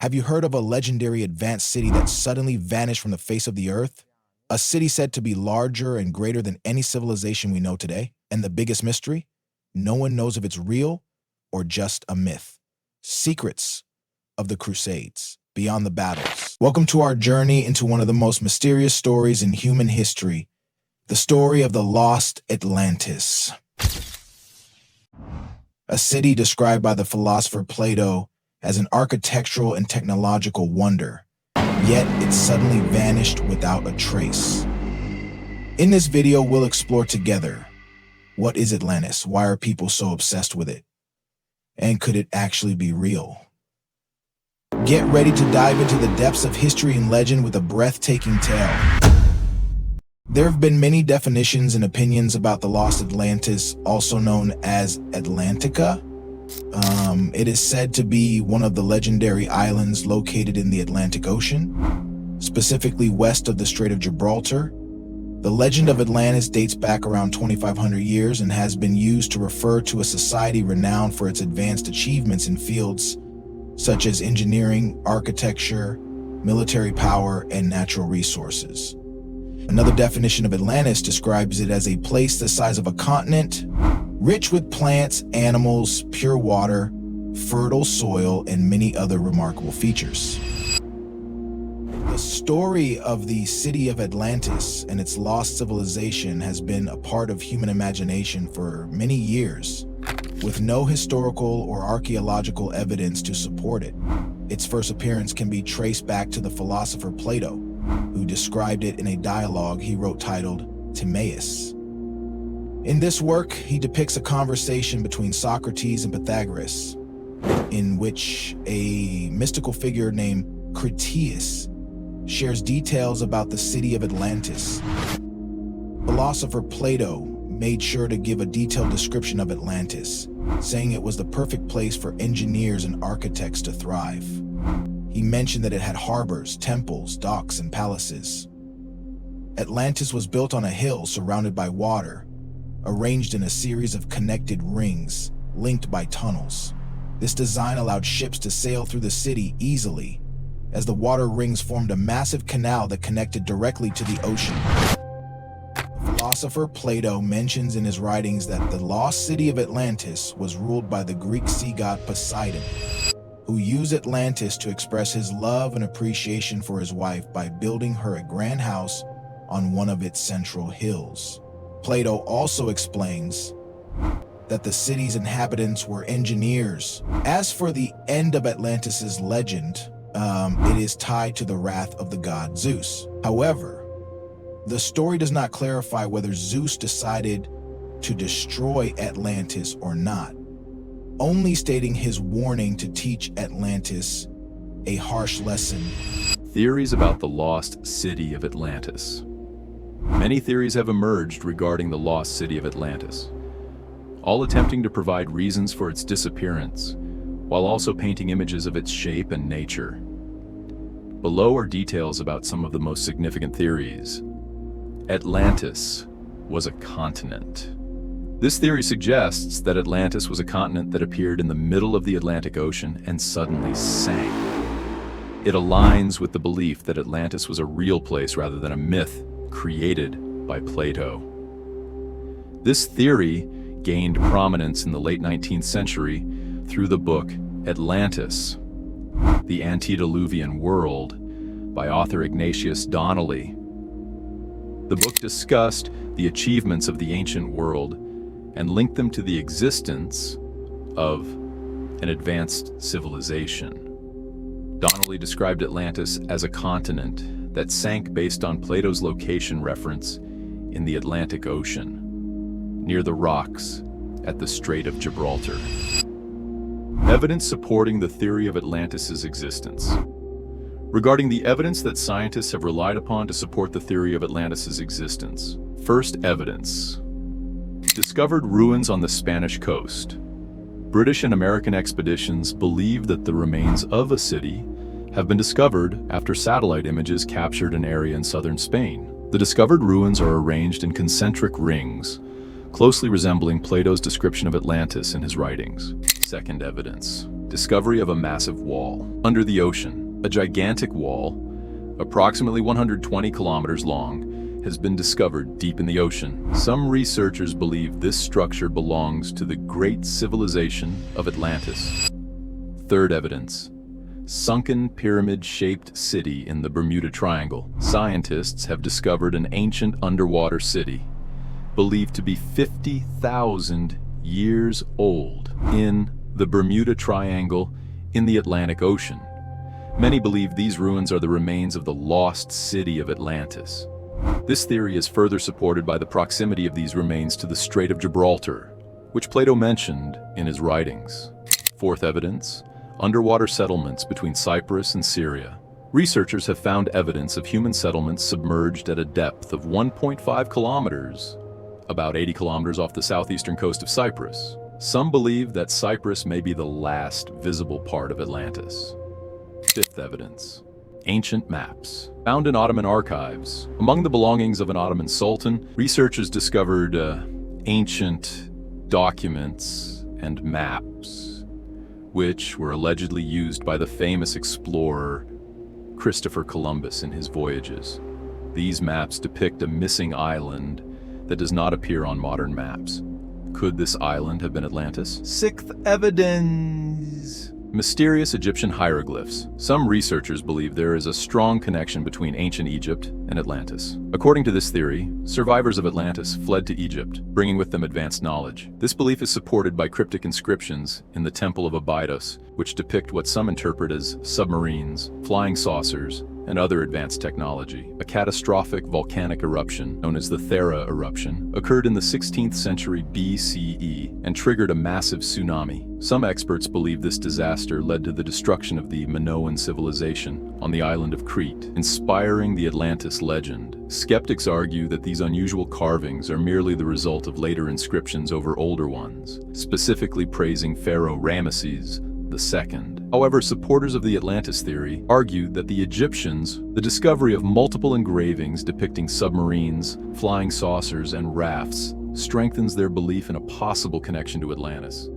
Have you heard of a legendary advanced city that suddenly vanished from the face of the earth? A city said to be larger and greater than any civilization we know today. And the biggest mystery? No one knows if it's real or just a myth. Secrets of the Crusades, beyond the battles. Welcome to our journey into one of the most mysterious stories in human history, the story of the lost Atlantis. A city described by the philosopher Plato as an architectural and technological wonder, yet it suddenly vanished without a trace. In this video, we'll explore together: what is Atlantis? Why are people so obsessed with it? And could it actually be real? Get ready to dive into the depths of history and legend with a breathtaking tale. There have been many definitions and opinions about the lost Atlantis, also known as Atlantica. It is said to be one of the legendary islands located in the Atlantic Ocean, specifically west of the Strait of Gibraltar. The legend of Atlantis dates back around 2,500 years and has been used to refer to a society renowned for its advanced achievements in fields such as engineering, architecture, military power, and natural resources. Another definition of Atlantis describes it as a place the size of a continent, rich with plants, animals, pure water, fertile soil, and many other remarkable features. The story of the city of Atlantis and its lost civilization has been a part of human imagination for many years, with no historical or archaeological evidence to support it. Its first appearance can be traced back to the philosopher Plato, who described it in a dialogue he wrote titled Timaeus. In this work, he depicts a conversation between Socrates and Pythagoras, in which a mystical figure named Critias shares details about the city of Atlantis. Philosopher Plato made sure to give a detailed description of Atlantis, saying it was the perfect place for engineers and architects to thrive. He mentioned that it had harbors, temples, docks, and palaces. Atlantis was built on a hill surrounded by water, arranged in a series of connected rings, linked by tunnels. This design allowed ships to sail through the city easily, as the water rings formed a massive canal that connected directly to the ocean. The philosopher Plato mentions in his writings that the lost city of Atlantis was ruled by the Greek sea god Poseidon, who used Atlantis to express his love and appreciation for his wife by building her a grand house on one of its central hills. Plato also explains that the city's inhabitants were engineers. As for the end of Atlantis's legend, it is tied to the wrath of the god Zeus. However, the story does not clarify whether Zeus decided to destroy Atlantis or not, only stating his warning to teach Atlantis a harsh lesson. Theories about the lost city of Atlantis. Many theories have emerged regarding the lost city of Atlantis, all attempting to provide reasons for its disappearance, while also painting images of its shape and nature. Below are details about some of the most significant theories. Atlantis was a continent. This theory suggests that Atlantis was a continent that appeared in the middle of the Atlantic Ocean and suddenly sank. It aligns with the belief that Atlantis was a real place rather than a myth created by Plato. This theory gained prominence in the late 19th century through the book Atlantis, The Antediluvian World by author Ignatius Donnelly. The book discussed the achievements of the ancient world and linked them to the existence of an advanced civilization. Donnelly described Atlantis as a continent that sank based on Plato's location reference in the Atlantic Ocean, near the rocks at the Strait of Gibraltar. Evidence supporting the theory of Atlantis's existence. Regarding the evidence that scientists have relied upon to support the theory of Atlantis's existence. First evidence. Discovered ruins on the Spanish coast. British and American expeditions believe that the remains of a city have been discovered after satellite images captured an area in southern Spain. The discovered ruins are arranged in concentric rings, closely resembling Plato's description of Atlantis in his writings. Second evidence. Discovery of a massive wall. Under the ocean, a gigantic wall, approximately 120 kilometers long, has been discovered deep in the ocean. Some researchers believe this structure belongs to the great civilization of Atlantis. Third evidence. Sunken pyramid-shaped city in the Bermuda Triangle. Scientists have discovered an ancient underwater city, believed to be 50,000 years old, in the Bermuda Triangle in the Atlantic Ocean. Many believe these ruins are the remains of the lost city of Atlantis. This theory is further supported by the proximity of these remains to the Strait of Gibraltar, which Plato mentioned in his writings. Fourth evidence. Underwater settlements between Cyprus and Syria. Researchers have found evidence of human settlements submerged at a depth of 1.5 kilometers, about 80 kilometers off the southeastern coast of Cyprus. Some believe that Cyprus may be the last visible part of Atlantis. Fifth evidence. Ancient maps. Found in Ottoman archives. Among the belongings of an Ottoman sultan, researchers discovered ancient documents and maps, which were allegedly used by the famous explorer Christopher Columbus in his voyages. These maps depict a missing island that does not appear on modern maps. Could this island have been Atlantis? Sixth evidence. Mysterious Egyptian hieroglyphs. Some researchers believe there is a strong connection between ancient Egypt and Atlantis. According to this theory, survivors of Atlantis fled to Egypt, bringing with them advanced knowledge. This belief is supported by cryptic inscriptions in the Temple of Abydos, which depict what some interpret as submarines, flying saucers, and other advanced technology. A catastrophic volcanic eruption, known as the Thera eruption, occurred in the 16th century BCE and triggered a massive tsunami. Some experts believe this disaster led to the destruction of the Minoan civilization on the island of Crete, inspiring the Atlantis legend. Skeptics argue that these unusual carvings are merely the result of later inscriptions over older ones, specifically praising Pharaoh Ramesses II. However, supporters of the Atlantis theory argued that the Egyptians, the discovery of multiple engravings depicting submarines, flying saucers, and rafts strengthens their belief in a possible connection to Atlantis.